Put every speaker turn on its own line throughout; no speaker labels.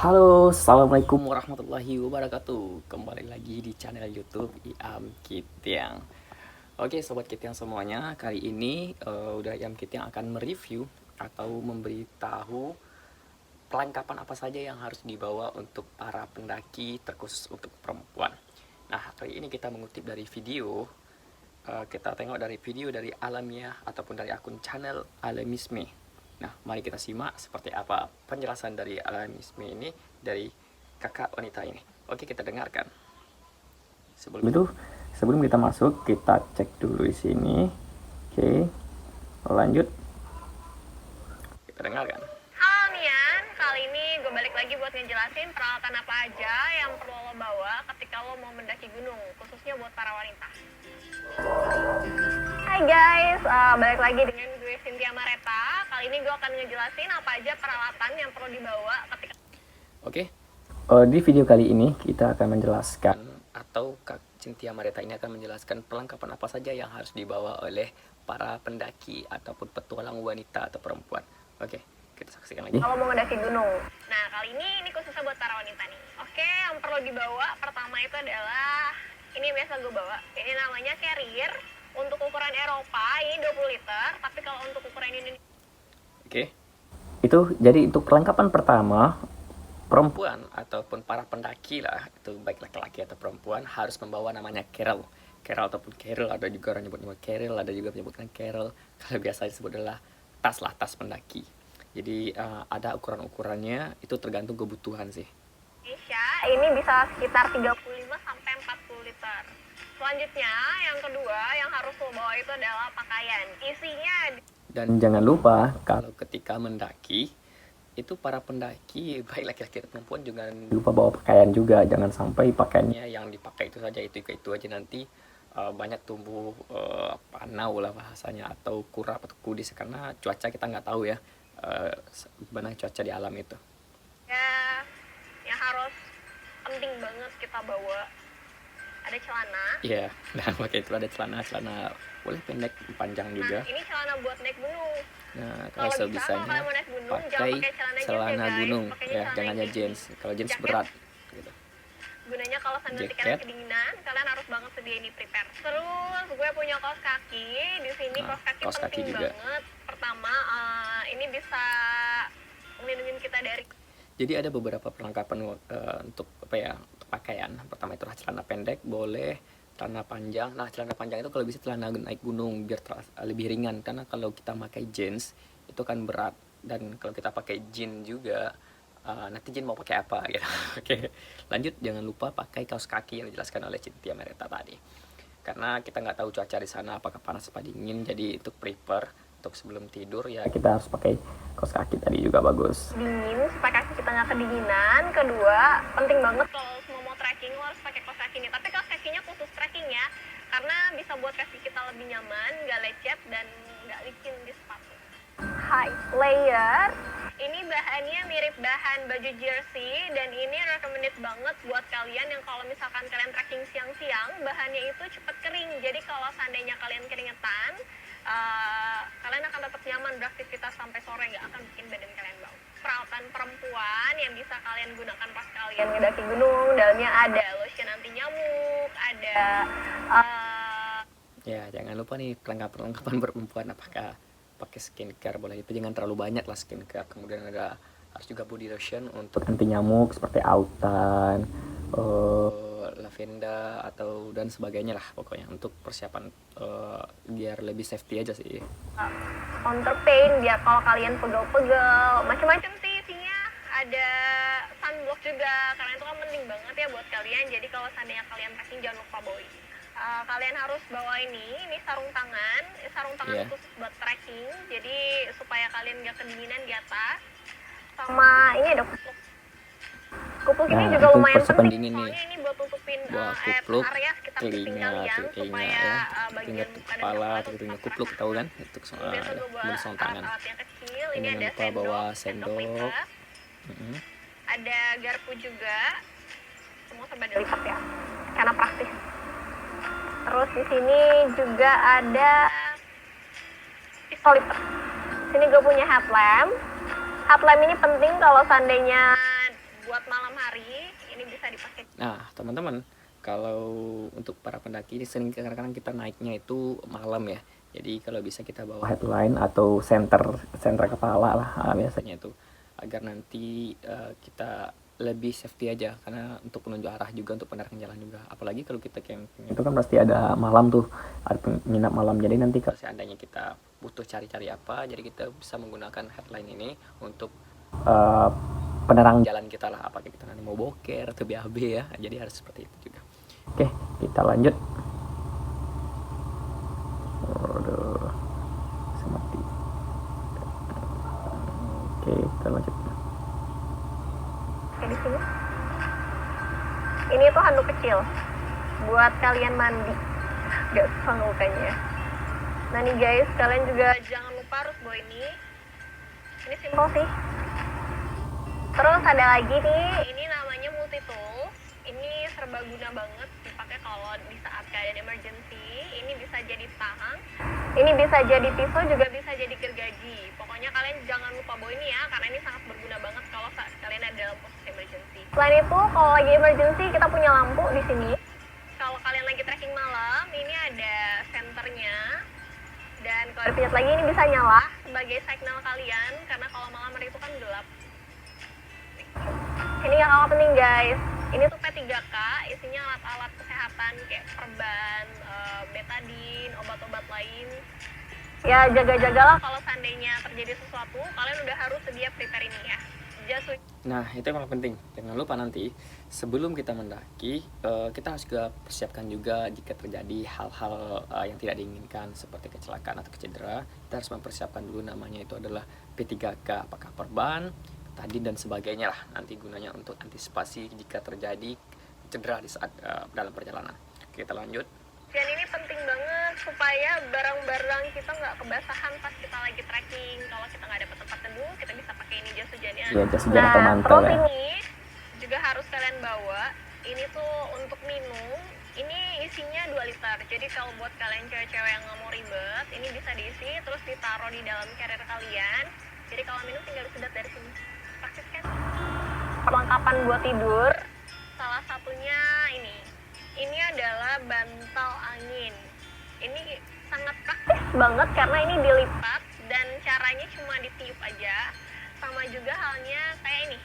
Halo, assalamualaikum warahmatullahi wabarakatuh. Kembali lagi di channel YouTube Iam Kitiang. Oke, sobat Kitiang semuanya, kali ini udah Iam Kitiang akan mereview atau memberitahu perlengkapan apa saja yang harus dibawa untuk para pendaki, terkhusus untuk perempuan. Nah, kali ini kita mengutip dari video. Kita tengok dari video dari Alamiah ataupun dari akun channel Alamisme. Nah, mari kita simak seperti apa penjelasan dari Alamisme ini dari kakak wanita ini. Oke, kita dengarkan. Sebelum kita masuk, kita cek dulu di sini. Oke, lanjut. Kita dengarkan.
Halo Nian, kali ini gue balik lagi buat ngejelasin peralatan apa aja yang perlu lo bawa ketika lo mau mendaki gunung, khususnya buat para wanita. Hai guys, balik lagi dengan gue Cynthia Mareta. Kali ini gue akan ngejelasin apa aja peralatan yang perlu dibawa ketika...
Oke, di video kali ini kita akan menjelaskan, atau Kak Cynthia Mareta ini akan menjelaskan perlengkapan apa saja yang harus dibawa oleh para pendaki ataupun petualang wanita atau perempuan. Oke, kita saksikan lagi.
Kalau mau mendaki gunung. Nah, kali ini khususnya buat para wanita nih. Oke, yang perlu dibawa pertama itu adalah, ini biasa gue bawa, ini namanya carrier. Untuk ukuran Eropa ini 20 liter, tapi kalau untuk ukuran Indonesia...
Oke, itu jadi untuk perlengkapan pertama, perempuan ataupun para pendaki lah, itu baik laki-laki atau perempuan, harus membawa namanya carrel. Carrel ataupun carrel, ada juga orang nyebutnya carrel, ada juga menyebutkan carrel. Kalau biasa disebut adalah tas lah, tas pendaki. Jadi ada ukuran-ukurannya, itu tergantung kebutuhan sih.
Indonesia ini bisa sekitar 35 sampai 40 liter. Selanjutnya, yang kedua yang harus lo bawa itu adalah pakaian. Isinya...
Dan jangan lupa kalau ketika mendaki, itu para pendaki baik laki-laki atau perempuan juga lupa bawa pakaian juga. Jangan sampai pakaiannya yang dipakai itu saja, itu aja, nanti banyak tumbuh panau lah bahasanya, atau kurap atau kudis, karena cuaca kita nggak tahu ya gimana cuaca di alam itu.
Ya, yang harus penting banget kita bawa ada celana.
Iya, dan pakai itu ada celana boleh pendek, panjang juga.
Nah, ini celana buat naik gunung.
Nah, kalau sebisanya pakai celana gunung ya, jangan aja jeans. Kalau jeans berat gitu.
Gunanya kalau nanti kalian kedinginan, kalian harus banget sedia ini prepare. Terus gue punya kaos kaki. Di sini kaos kaki penting juga banget. Pertama, ini bisa melindungi kita dari...
Jadi ada beberapa perlengkapan untuk apa ya, untuk pakaian. Pertama itu celana pendek boleh, celana panjang. Nah, celana panjang itu kalau bisa celana naik gunung biar lebih ringan, karena kalau kita pakai jeans itu kan berat, dan kalau kita pakai jeans juga nanti jeans mau pakai apa gitu. Oke, lanjut, jangan lupa pakai kaos kaki yang dijelaskan oleh Cynthia Mareta tadi, karena kita nggak tahu cuaca di sana apakah panas atau dingin. Jadi untuk prepare untuk sebelum tidur ya kita harus pakai kaos kaki tadi juga bagus.
Dingin supaya kaki kita nggak kedinginan. Kedua, penting banget kalau semua mau trekking lo harus pakai kaos kaki nih. Tapi kaos kakinya khusus trekking ya, karena bisa buat kaki kita lebih nyaman, nggak lecet dan nggak licin di sepatu. High layer. Ini bahannya mirip bahan baju jersey, dan ini recommended banget buat kalian yang kalau misalkan kalian trekking siang-siang, bahannya itu cepet kering. Jadi kalau seandainya kalian keringetan, kalian akan tetap nyaman beraktivitas sampai sore, nggak akan bikin badan kalian bau. Peralatan perempuan yang bisa kalian gunakan pas kalian ngedaki gunung, dalamnya ada lotion anti nyamuk, ada
ya jangan lupa nih perlengkapan perempuan, apakah pakai skincare boleh, itu jangan terlalu banyak lah skincare. Kemudian harus juga body lotion untuk anti nyamuk seperti autan, lavender atau dan sebagainya lah, pokoknya untuk persiapan biar lebih safety aja sih.
counter pain biar kalau kalian pegel-pegel, macam-macam sih isinya. Ada sunblock juga, karena itu kan penting banget ya buat kalian. Jadi kalau seandainya kalian trekking jangan lupa bawa ini. Kalian harus bawa ini sarung tangan khusus buat trekking, jadi supaya kalian nggak kedinginan di atas. Sama ini ada kupluk ini juga lumayan penting, soalnya ini buat tutupin area sekitar kuping kalian, supaya bagian muka dan
kepala atau telinga, kupluk tahu kan, itu sarung tangan.
Yang kecil ini
Jangan
ada
lupa bawa sendok.
Ada garpu juga, semua serba dilipat ya, karena praktis. Terus di sini juga ada pistol lipat. Sini gue punya headlamp. Headlamp ini penting kalau seandainya buat malam hari ini bisa dipakai.
Nah, teman-teman, kalau untuk para pendaki ini sering kadang-kadang kita naiknya itu malam ya. Jadi kalau bisa kita bawa headline atau center kepala lah biasanya itu, agar nanti kita lebih safety aja, karena untuk penunjuk arah juga, untuk penerangan jalan juga. Apalagi kalau kita camping itu kan pasti ada malam tuh, ada penginap malam. Jadi nanti kalau seandainya kita butuh cari-cari apa, jadi kita bisa menggunakan headline ini untuk penerang jalan kita lah, apakah kita nanti mau boker atau BAB ya. Jadi harus seperti itu juga. Oke, kita lanjut. Waduh, mati. Oke, kita lanjut.
Oke, di sini. Ini tuh handuk kecil buat kalian mandi. Gak susah ngelukanya. Nah nih guys, kalian juga jangan lupa harus bawa ini. Ini simple sih. Terus ada lagi nih, ini namanya multi tools. Ini serbaguna banget, dipakai kalau di saat keadaan emergency. Ini bisa jadi tang, ini bisa jadi pisau, juga bisa jadi gergaji. Pokoknya kalian jangan lupa bawa ini ya, karena ini sangat berguna banget kalau saat kalian ada dalam posisi emergency. Selain itu, kalau lagi emergency kita punya lampu di sini. Kalau kalian lagi trekking malam, ini ada senternya. Dan kalau dipencet lagi ini bisa nyala sebagai signal kalian, karena kalau malam hari itu kan gelap. Ini yang kalah penting guys, ini tuh P3K, isinya alat-alat kesehatan kayak perban, betadine, obat-obat lain. Ya jaga-jagalah kalau seandainya terjadi sesuatu, kalian udah harus sedia prepare ini ya.
Nah, itu yang paling penting. Jangan lupa nanti sebelum kita mendaki, kita harus juga persiapkan juga jika terjadi hal-hal yang tidak diinginkan seperti kecelakaan atau cedera. Kita harus mempersiapkan dulu, namanya itu adalah P3K, apakah perban, tadi dan sebagainya lah, nanti gunanya untuk antisipasi jika terjadi cedera di saat dalam perjalanan. Kita lanjut.
Dan ini penting banget supaya barang-barang kita nggak kebasahan pas kita lagi trekking. Kalau kita nggak dapat tempat teduh, kita bisa pakai ini jas hujannya.
Ya, jas hujan atau mantel
terus
ya.
Ini juga harus kalian bawa. Ini tuh untuk minum. Ini isinya 2 liter. Jadi kalau buat kalian cewek-cewek yang nggak mau ribet, ini bisa diisi terus ditaruh di dalam carrier kalian. Jadi kalau minum tinggal disedot dari sini. Praktis kan? Perlengkapan buat tidur, salah satunya ini. Ini adalah bantal angin. Ini sangat praktis banget karena ini dilipat dan caranya cuma ditiup aja. Sama juga halnya kayak ini.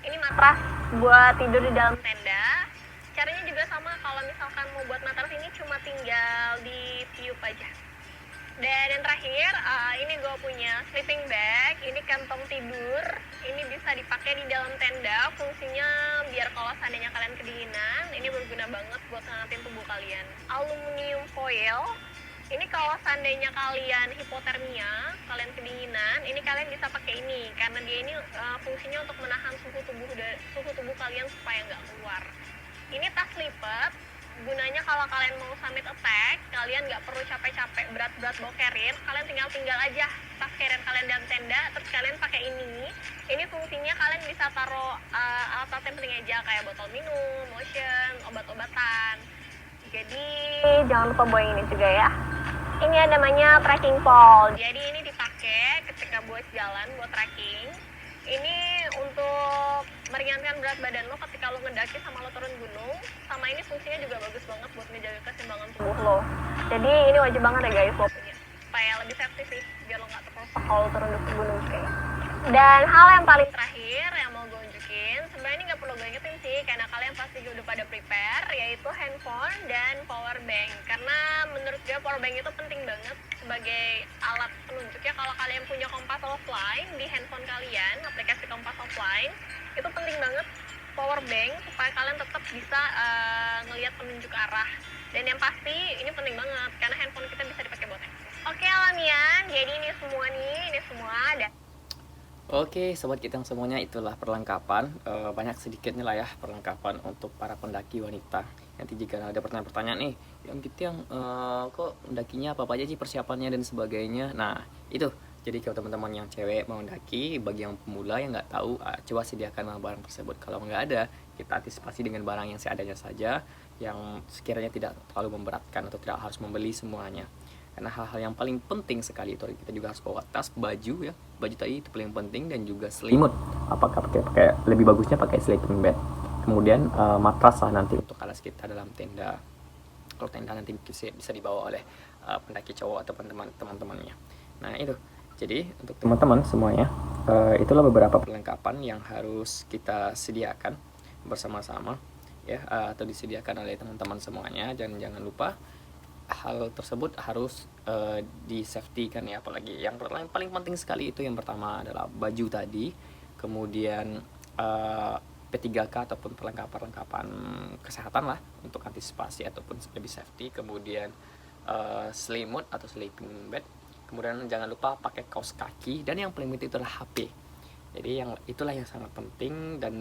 Ini matras buat tidur di dalam tenda. Caranya juga sama, kalau misalkan mau buat matras ini cuma tinggal ditiup aja. Dan yang terakhir, ini gue punya sleeping bag. Ini kantong tidur. Ini bisa dipakai di dalam tenda. Fungsinya biar kalau seandainya kalian kedinginan, ini berguna banget buat ngangetin tubuh kalian. Aluminium foil. Ini kalau seandainya kalian hipotermia, kalian kedinginan, ini kalian bisa pakai ini. Karena dia ini fungsinya untuk menahan suhu tubuh kalian supaya nggak keluar. Ini tas lipat. Gunanya kalau kalian mau summit attack, kalian nggak perlu capek-capek berat-berat bawa carrier, kalian tinggal aja tas carrier kalian dalam tenda, terus kalian pakai ini. Ini fungsinya kalian bisa taruh alat-alat yang penting aja kayak botol minum, lotion, obat-obatan. Jadi jangan lupa bawa ini juga ya. Ini yang namanya trekking pole. Jadi ini dipakai ketika buat jalan, buat trekking. Ini untuk meringankan berat badan lo ketika lo ngedaki sama lo turun gunung. Sama ini fungsinya juga bagus banget buat ngejaga keseimbangan tubuh lo. Jadi ini wajib banget ya guys lo punya, supaya lebih safety sih, biar lo nggak terperosok kalau turun ke gunung kayak. Dan hal yang paling terakhir yang mau gue unjukin, sebenarnya ini nggak perlu gue ingetin sih, karena kalian pasti udah pada prepare, yaitu handphone dan power bank. Karena menurut gue power bank itu penting banget sebagai alat penunjuk ya. Kalau kalian punya kompas offline di handphone kalian, aplikasi kompas offline, itu penting banget power bank supaya kalian tetap bisa ngelihat penunjuk arah. Dan yang pasti ini penting banget karena handphone kita bisa dipakai buat akses. Oke alamian, jadi ini semua ada.
Oke, sobat kita yang semuanya, itulah perlengkapan, banyak sedikitnya lah ya perlengkapan untuk para pendaki wanita. Nanti jika ada pertanyaan-pertanyaan nih, yang kita kok mendakinya apa aja sih persiapannya dan sebagainya. Nah itu, jadi kalau teman-teman yang cewek mau mendaki, bagi yang pemula yang nggak tahu, coba sediakan barang tersebut. Kalau nggak ada, kita antisipasi dengan barang yang seadanya saja, yang sekiranya tidak terlalu memberatkan atau tidak harus membeli semuanya. karena hal-hal yang paling penting sekali itu kita juga harus bawa tas, baju ya, baju tadi itu paling penting, dan juga selimut. Apakah pakai lebih bagusnya pakai sleeping bag, kemudian matras lah nanti untuk alas kita dalam tenda. Kalau tenda nanti bisa dibawa oleh pendaki cowok ataupun teman-temannya. Nah itu, jadi untuk teman-teman semuanya, itulah beberapa perlengkapan yang harus kita sediakan bersama-sama ya, atau disediakan oleh teman-teman semuanya. Jangan lupa hal tersebut harus di safety kan ya. Apalagi yang paling penting sekali itu yang pertama adalah baju tadi, kemudian P3K ataupun perlengkapan kesehatan lah untuk antisipasi ataupun lebih safety, kemudian selimut atau sleeping bag, kemudian jangan lupa pakai kaos kaki, dan yang paling penting itu adalah HP. Jadi itulah yang sangat penting, dan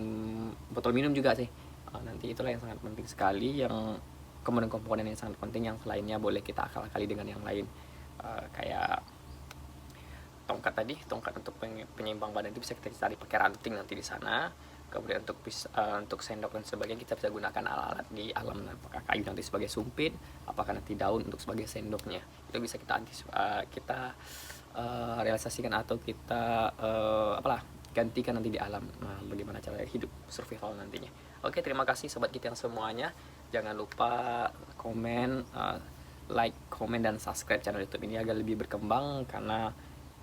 botol minum juga sih. Nanti itulah yang sangat penting sekali, yang komponen-komponen yang sangat penting. Yang lainnya boleh kita akal-akali dengan yang lain, kayak tongkat tadi, tongkat untuk penyeimbang badan itu bisa kita cari pakai ranting nanti di sana. Kemudian untuk sendok dan sebagainya kita bisa gunakan alat-alat di alam, apakah kayu nanti sebagai sumpit, apakah nanti daun untuk sebagai sendoknya. Itu bisa kita realisasikan atau kita gantikan nanti di alam. Bagaimana cara hidup survival nantinya. Oke, terima kasih sobat kita yang semuanya. Jangan lupa komen, like, komen, dan subscribe channel YouTube ini agar lebih berkembang, karena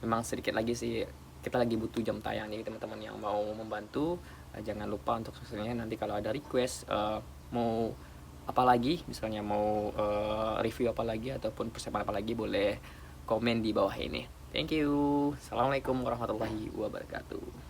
memang sedikit lagi sih kita lagi butuh jam tayang. Jadi teman-teman yang mau membantu, jangan lupa untuk sosialnya nanti kalau ada request mau apa lagi, misalnya mau review apa lagi ataupun persiapan apa lagi, boleh komen di bawah ini. Thank you. Assalamualaikum warahmatullahi wabarakatuh.